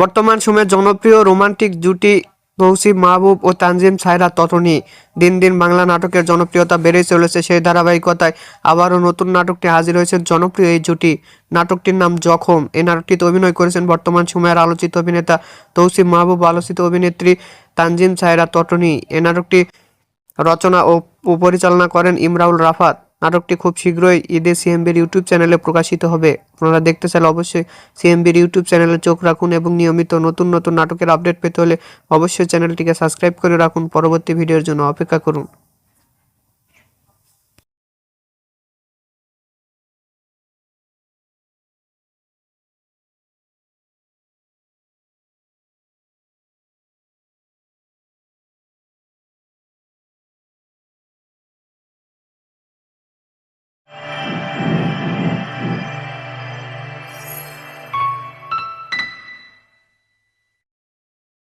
বর্তমান সময়ে জনপ্রিয় রোমান্টিক জুটি তৌসিফ মাহবুব ও তানজিম সায়রা তটনি। দিন দিন বাংলা নাটকের জনপ্রিয়তা বেড়েই চলেছে, সেই ধারাবাহিকতায় আবারও নতুন নাটকটি হাজির হয়েছেন জনপ্রিয় এই জুটি। নাটকটির নাম জখম। এই নাটকটিতে অভিনয় করেছেন বর্তমান সময়ের আলোচিত অভিনেতা তৌসিফ মাহবুব, আলোচিত অভিনেত্রী তানজিম সায়রা তটনি। এই নাটকটি রচনা ও পরিচালনা করেন ইমরাউল রাফাত। নাটকটি খুব শীঘ্রই ঈদে সিএমবির ইউটিউব চ্যানেলে প্রকাশিত হবে। আপনারা দেখতে চাইলে অবশ্যই সিএমবির ইউটিউব চ্যানেলে চোখ রাখুন এবং নিয়মিত নতুন নতুন নাটকের আপডেট পেতে হলে অবশ্যই চ্যানেলটিকে সাবস্ক্রাইব করে রাখুন। পরবর্তী ভিডিওর জন্য অপেক্ষা করুন।